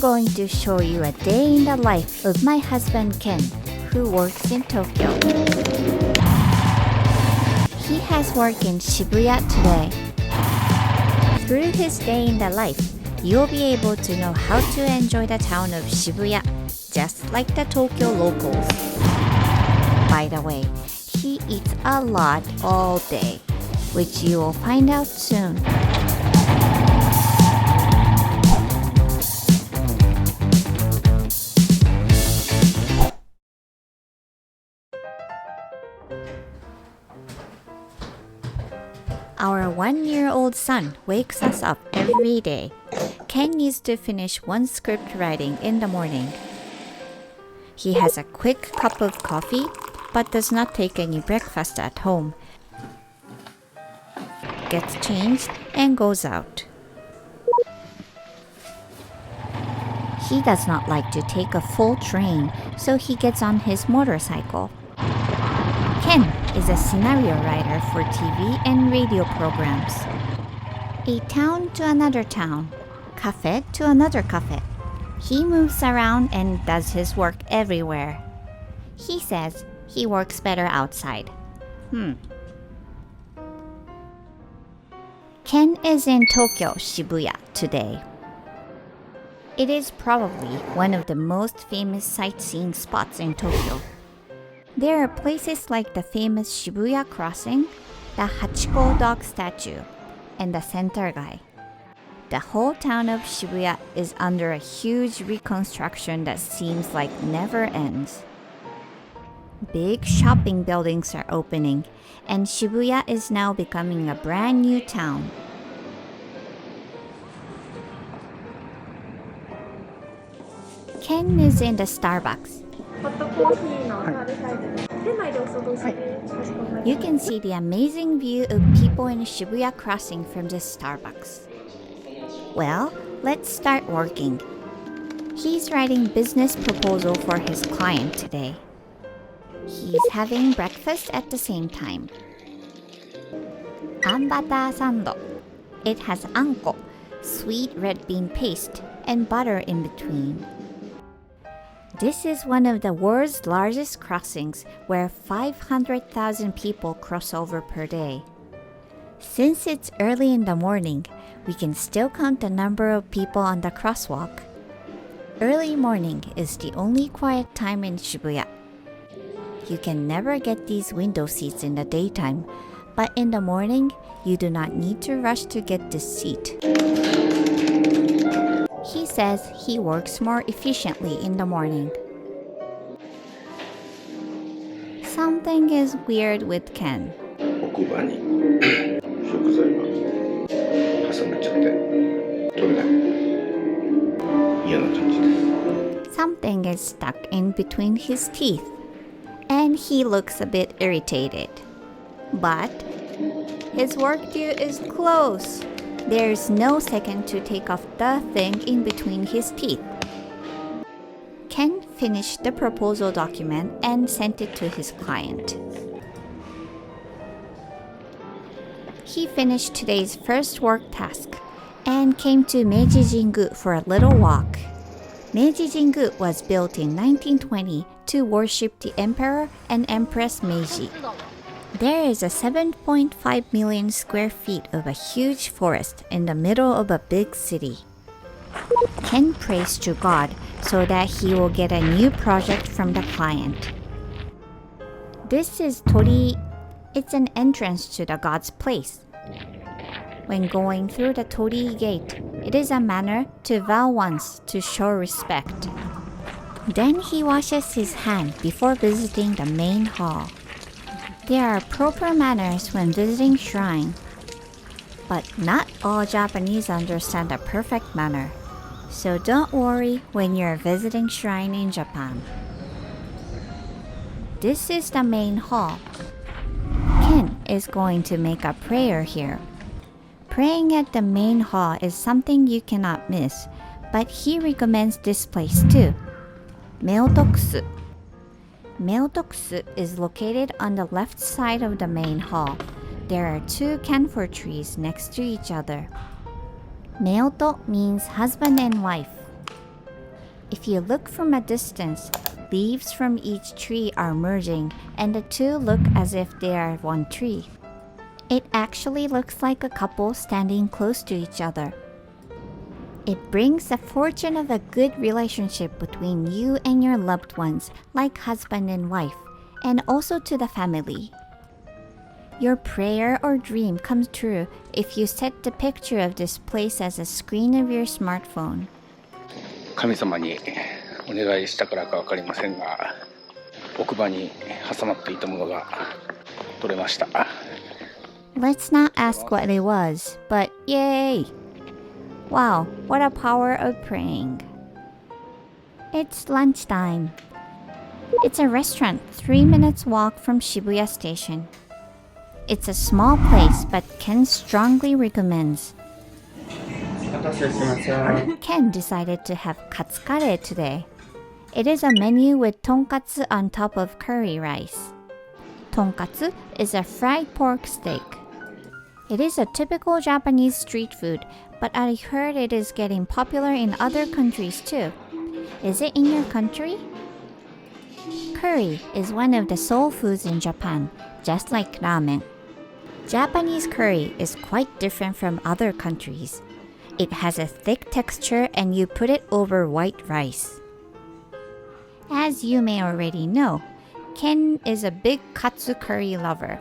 going to show you a day in the life of my husband Ken, who works in Tokyo. He has worked in Shibuya today. Through his day in the life, you'll be able to know how to enjoy the town of Shibuya, just like the Tokyo locals. By the way, he eats a lot all day, which you will find out soon. Our 1-year-old son wakes us up every day. Ken needs to finish one script writing in the morning. He has a quick cup of coffee, but does not take any breakfast at home. Gets changed and goes out. He does not like to take a full train, so he gets on his motorcycle. Ken is a scenario writer for TV and radio programs. A town to another town, cafe to another cafe. He moves around and does his work everywhere. He says he works better outside. Ken is in Tokyo Shibuya today. It is probably one of the most famous sightseeing spots in Tokyo. There are places like the famous Shibuya crossing, the Hachiko dog statue, and the center guy. The whole town of Shibuya is under a huge reconstruction that seems like never ends. Big shopping buildings are opening, and Shibuya is now becoming a brand new town. Ken is in the Starbucks. You can see the amazing view of people in Shibuya crossing from this Starbucks. Well, let's start working. He's writing business proposal for his client today. He's having breakfast at the same time. Anbata sando. It has anko, sweet red bean paste, and butter in between. This is one of the world's largest crossings where 500,000 people cross over per day. Since it's early in the morning, we can still count the number of people on the crosswalk. Early morning is the only quiet time in Shibuya. You can never get these window seats in the daytime, but in the morning, you do not need to rush to get this seat. He says he works more efficiently in the morning. Something is weird with Ken. Something is stuck in between his teeth, and he looks a bit irritated. But his work due is close. There's no second to take off the thing in between his teeth. Ken finished the proposal document and sent it to his client. He finished today's first work task and came to Meiji Jingu for a little walk. Meiji Jingu was built in 1920 to worship the Emperor and Empress Meiji. There is a 7.5 million square feet of a huge forest in the middle of a big city. Ken prays to God so that he will get a new project from the client. This is Tori. It's an entrance to the god's place. When going through the Tori gate, it is a manner to vow once to show respect. Then he washes his hand before visiting the main hall. There are proper manners when visiting shrine, but not all Japanese understand a perfect manner. So don't worry when you're visiting shrine in Japan. This is the main hall. Ken is going to make a prayer here. Praying at the main hall is something you cannot miss, but he recommends this place too. Meotokusu. Meotokusu is located on the left side of the main hall. There are 2 camphor trees next to each other. Meoto means husband and wife. If you look from a distance, leaves from each tree are merging and the two look as if they are one tree. It actually looks like a couple standing close to each other. It brings the fortune of a good relationship between you and your loved ones, like husband and wife, and also to the family. Your prayer or dream comes true if you set the picture of this place as a screen of your smartphone. 神様にお願いしたからか分かりませんが、奥歯に挟まっていたものが取れました。Let's not ask what it was, but yay! Wow, what a power of praying. It's lunchtime. It's a restaurant 3 minutes walk from Shibuya Station. It's a small place, but Ken strongly recommends. Ken decided to have katsukare today. It is a menu with tonkatsu on top of curry rice. Tonkatsu is a fried pork steak. It is a typical Japanese street food, but I heard it is getting popular in other countries too. Is it in your country? Curry is one of the soul foods in Japan, just like ramen. Japanese curry is quite different from other countries. It has a thick texture and you put it over white rice. As you may already know, Ken is a big katsu curry lover.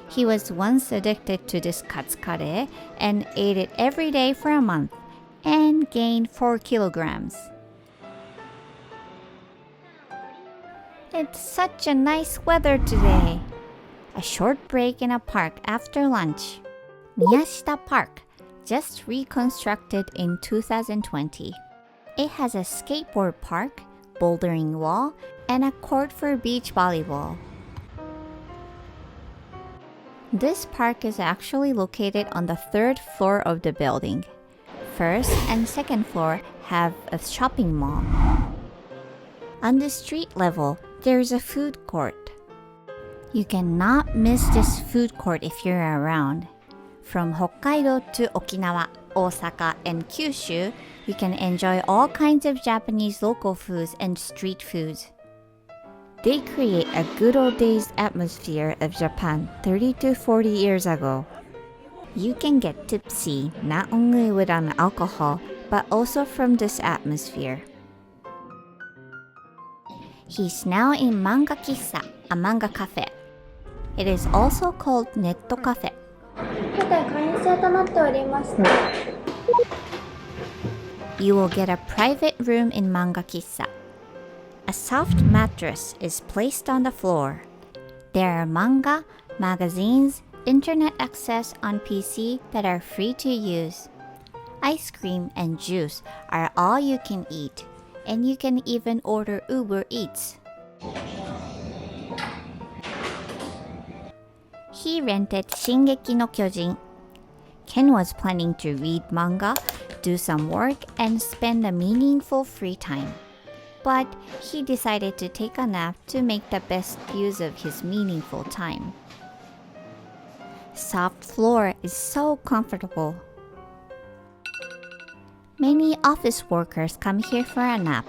He was once addicted to this katsukare and ate it every day for a month and gained 4 kilograms. It's such a nice weather today. A short break in a park after lunch. Miyashita Park, just reconstructed in 2020. It has a skateboard park, bouldering wall, and a court for beach volleyball. This park is actually located on the 3rd floor of the building. First and second floor have a shopping mall. On the street level, there is a food court. You cannot miss this food court if you're around. From Hokkaido to Okinawa, Osaka, and Kyushu, you can enjoy all kinds of Japanese local foods and street foods. They create a good old days atmosphere of Japan 30 to 40 years ago. You can get tipsy not only with an alcohol, but also from this atmosphere. He's now in Manga Kissa, a manga cafe. It is also called Netto Cafe. You will get a private room in Manga Kissa. A soft mattress is placed on the floor. There are manga, magazines, internet access on PC that are free to use. Ice cream and juice are all you can eat, and you can even order Uber Eats. He rented Shingeki no Kyojin. Ken was planning to read manga, do some work, and spend a meaningful free time. But he decided to take a nap to make the best use of his meaningful time. Soft floor is so comfortable. Many office workers come here for a nap.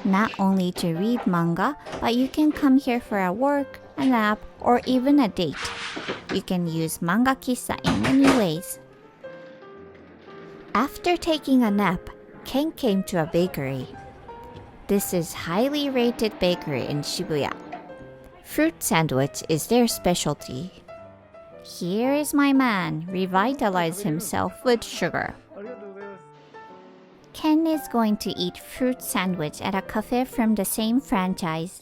Not only to read manga, but you can come here for a work, a nap, or even a date. You can use Manga Kissa in many ways. After taking a nap, Ken came to a bakery. This is highly rated bakery in Shibuya. Fruit sandwich is their specialty. Here is my man, revitalize himself with sugar. Ken is going to eat fruit sandwich at a cafe from the same franchise.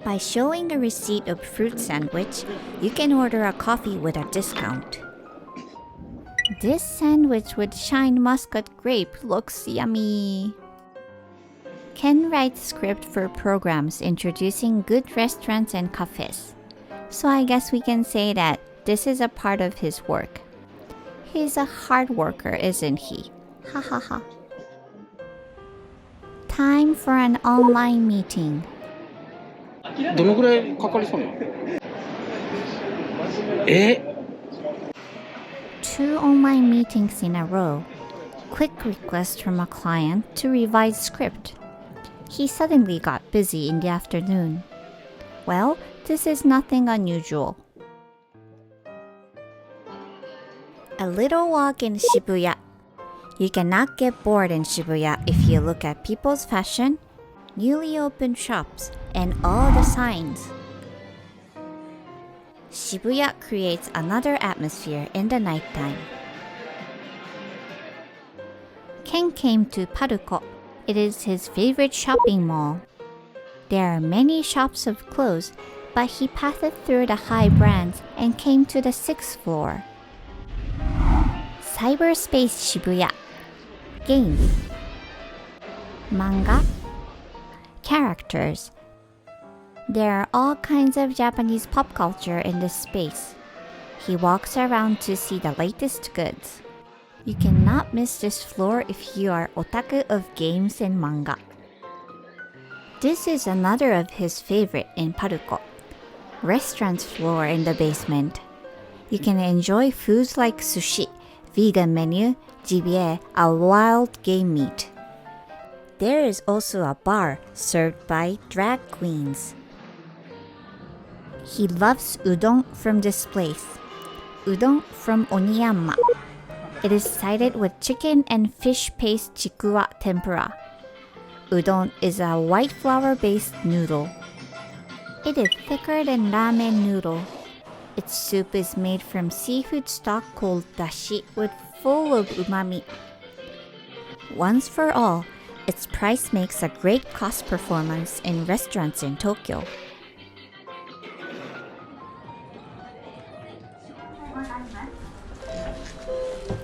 By showing a receipt of fruit sandwich, you can order a coffee with a discount. This sandwich with shine muscat grape looks yummy. Ken writes script for programs introducing good restaurants and cafes. So I guess we can say that this is a part of his work. He's a hard worker, isn't he? Ha ha ha. Time for an online meeting. どのぐらいかかりそうなの？2 online meetings in a row. quick request from a client to revise script. He suddenly got busy in the afternoon. Well, this is nothing unusual. A little walk in Shibuya. You cannot get bored in Shibuya if you look at people's fashion, newly opened shops, and all the signs. Shibuya creates another atmosphere in the nighttime. Ken came to Paruko. It is his favorite shopping mall. There are many shops of clothes, but he passed through the high brands and came to the 6th floor. Cyberspace Shibuya. Games. Manga. Characters. There are all kinds of Japanese pop culture in this space. He walks around to see the latest goods. You cannot miss this floor if you are otaku of games and manga. This is another of his favorite in Paruko. Restaurants floor in the basement. You can enjoy foods like sushi, vegan menu, jjigae, a wild game meat. There is also a bar served by drag queens. He loves udon from this place. Udon from Oniyama. It is sided with chicken and fish paste chikuwa tempura. Udon is a white flour-based noodle. It is thicker than ramen noodle. Its soup is made from seafood stock called dashi with full of umami. Once for all, its price makes a great cost performance in restaurants in Tokyo.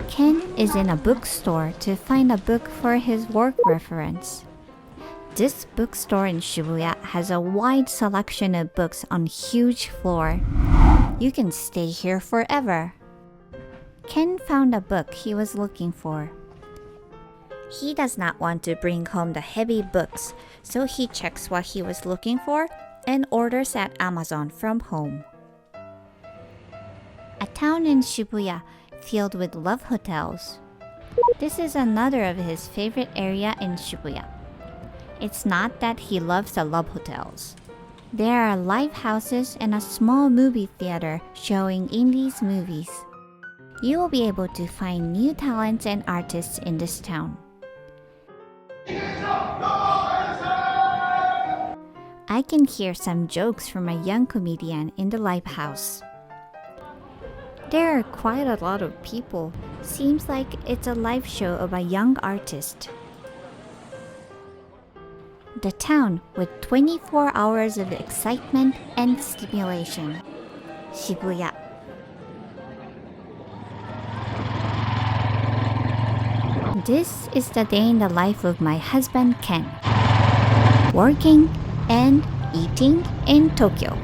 Ken is in a bookstore to find a book for his work reference. This bookstore in Shibuya has a wide selection of books on a huge floor. You can stay here forever. Ken found a book he was looking for. He does not want to bring home the heavy books, so he checks what he was looking for and orders at Amazon from home. A town in Shibuya filled with love hotels. This is another of his favorite area in Shibuya. It's not that he loves the love hotels. There are live houses and a small movie theater showing indies movies. You will be able to find new talents and artists in this town. I can hear some jokes from a young comedian in the live house. There are quite a lot of people. Seems like it's a live show of a young artist. The town with 24 hours of excitement and stimulation. Shibuya. This is the day in the life of my husband Ken. Working and eating in Tokyo.